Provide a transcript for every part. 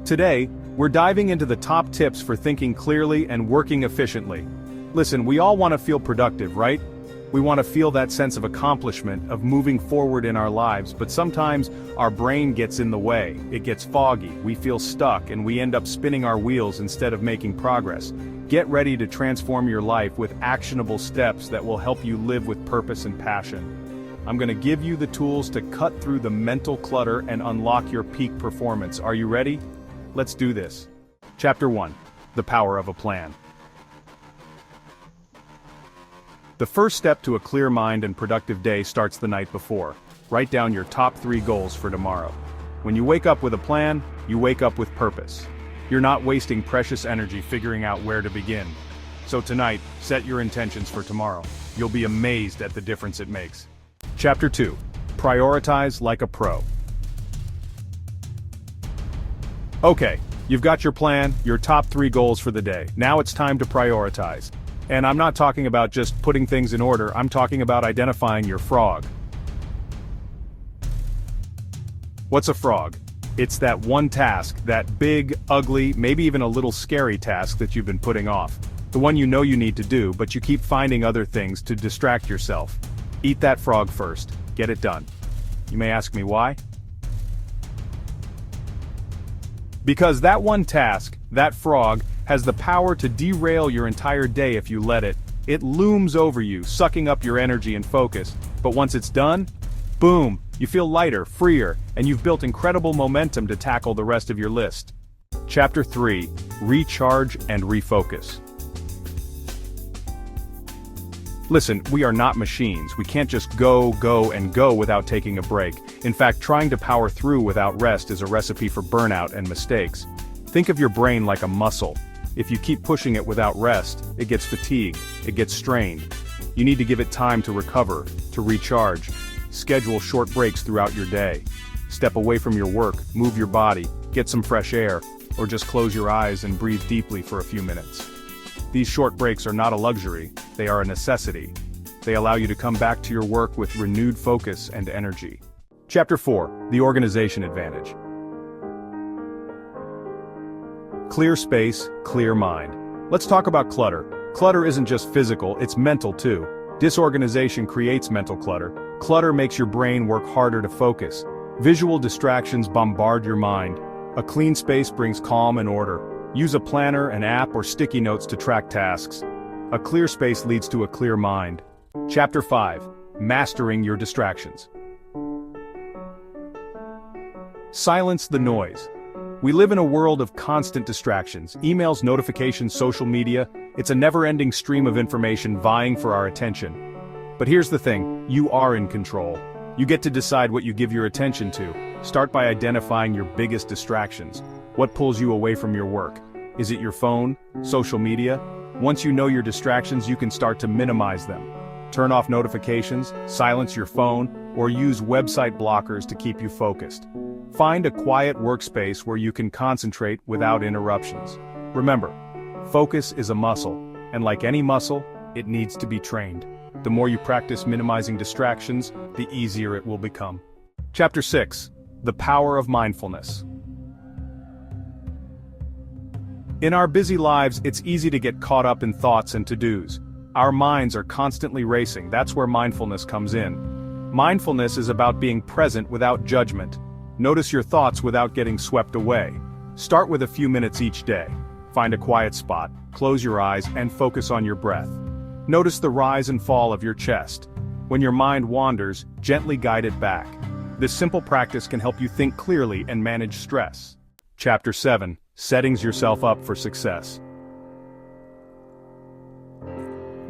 Today, we're diving into the top tips for thinking clearly and working efficiently. Listen, we all want to feel productive, right? We want to feel that sense of accomplishment, of moving forward in our lives, but sometimes our brain gets in the way, it gets foggy, we feel stuck, and we end up spinning our wheels instead of making progress. Get ready to transform your life with actionable steps that will help you live with purpose and passion. I'm going to give you the tools to cut through the mental clutter and unlock your peak performance. Are you ready? Let's do this. Chapter 1. The Power of a Plan. The first step to a clear mind and productive day starts the night before. Write down your top 3 goals for tomorrow. When you wake up with a plan, you wake up with purpose. You're not wasting precious energy figuring out where to begin. So tonight, set your intentions for tomorrow. You'll be amazed at the difference it makes. Chapter 2. Prioritize like a pro. Okay, you've got your plan, your top 3 goals for the day. Now it's time to prioritize. And I'm not talking about just putting things in order, I'm talking about identifying your frog. What's a frog? It's that one task, that big, ugly, maybe even a little scary task that you've been putting off. The one you know you need to do, but you keep finding other things to distract yourself. Eat that frog first. Get it done. You may ask me why? Because that one task, that frog, has the power to derail your entire day if you let it. It looms over you, sucking up your energy and focus. But once it's done, boom, you feel lighter, freer, and you've built incredible momentum to tackle the rest of your list. Chapter 3. Recharge and refocus. Listen, we are not machines. We can't just go without taking a break. In fact, trying to power through without rest is a recipe for burnout and mistakes. Think of your brain like a muscle. If you keep pushing it without rest, it gets fatigued, it gets strained. You need to give it time to recover, to recharge. Schedule short breaks throughout your day. Step away from your work, move your body, get some fresh air, or just close your eyes and breathe deeply for a few minutes. These short breaks are not a luxury, they are a necessity. They allow you to come back to your work with renewed focus and energy. Chapter 4. The Organization Advantage. Clear space, clear mind. Let's talk about clutter. Clutter isn't just physical, it's mental too. Disorganization creates mental clutter. Clutter makes your brain work harder to focus. Visual distractions bombard your mind. A clean space brings calm and order. Use a planner, an app, or sticky notes to track tasks. A clear space leads to a clear mind. Chapter 5. Mastering your distractions. Silence the noise. We live in a world of constant distractions, emails, notifications, social media. It's a never-ending stream of information vying for our attention. But here's the thing, you are in control. You get to decide what you give your attention to. Start by identifying your biggest distractions. What pulls you away from your work? Is it your phone, social media? Once you know your distractions, you can start to minimize them. Turn off notifications, silence your phone, or use website blockers to keep you focused. Find a quiet workspace where you can concentrate without interruptions. Remember, focus is a muscle, and like any muscle, it needs to be trained. The more you practice minimizing distractions, the easier it will become. Chapter 6. The Power of Mindfulness. In our busy lives, it's easy to get caught up in thoughts and to-dos. Our minds are constantly racing, that's where mindfulness comes in. Mindfulness is about being present without judgment. Notice your thoughts without getting swept away. Start with a few minutes each day. Find a quiet spot, close your eyes, and focus on your breath. Notice the rise and fall of your chest. When your mind wanders, gently guide it back. This simple practice can help you think clearly and manage stress. Chapter 7. Setting yourself up for success.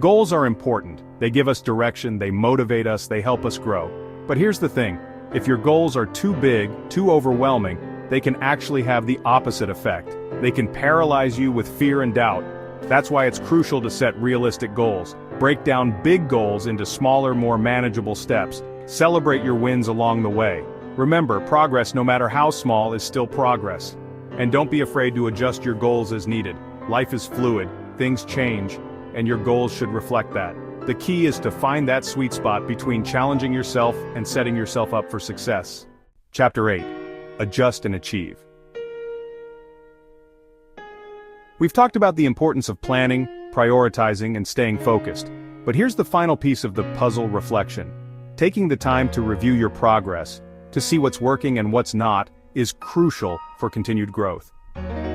Goals are important. They give us direction, they motivate us, they help us grow. But here's the thing. If your goals are too big, too overwhelming, they can actually have the opposite effect. They can paralyze you with fear and doubt. That's why it's crucial to set realistic goals. Break down big goals into smaller, more manageable steps. Celebrate your wins along the way. Remember, progress, no matter how small, is still progress. And don't be afraid to adjust your goals as needed. Life is fluid, things change, and your goals should reflect that. The key is to find that sweet spot between challenging yourself and setting yourself up for success. Chapter 8. Adjust and Achieve. We've talked about the importance of planning, prioritizing, and staying focused. But here's the final piece of the puzzle: reflection. Taking the time to review your progress, to see what's working and what's not, is crucial for continued growth.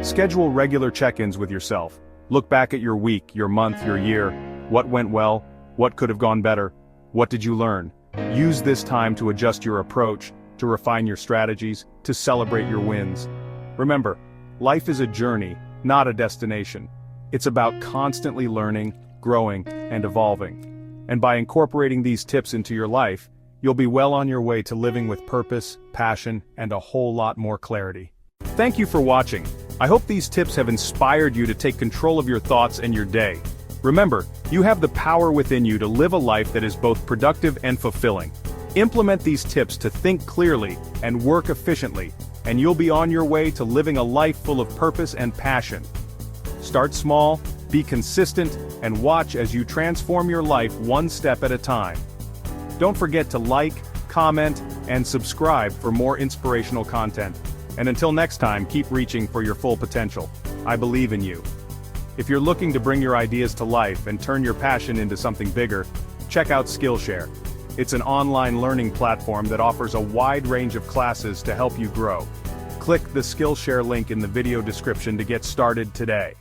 Schedule regular check-ins with yourself. Look back at your week, your month, your year. What went well? What could have gone better? What did you learn? Use this time to adjust your approach, to refine your strategies, to celebrate your wins. Remember, life is a journey, not a destination. It's about constantly learning, growing, and evolving. And by incorporating these tips into your life, you'll be well on your way to living with purpose, passion, and a whole lot more clarity. Thank you for watching. I hope these tips have inspired you to take control of your thoughts and your day. Remember, you have the power within you to live a life that is both productive and fulfilling. Implement these tips to think clearly and work efficiently, and you'll be on your way to living a life full of purpose and passion. Start small, be consistent, and watch as you transform your life one step at a time. Don't forget to like, comment, and subscribe for more inspirational content. And until next time, keep reaching for your full potential. I believe in you. If you're looking to bring your ideas to life and turn your passion into something bigger, check out Skillshare. It's an online learning platform that offers a wide range of classes to help you grow. Click the Skillshare link in the video description to get started today.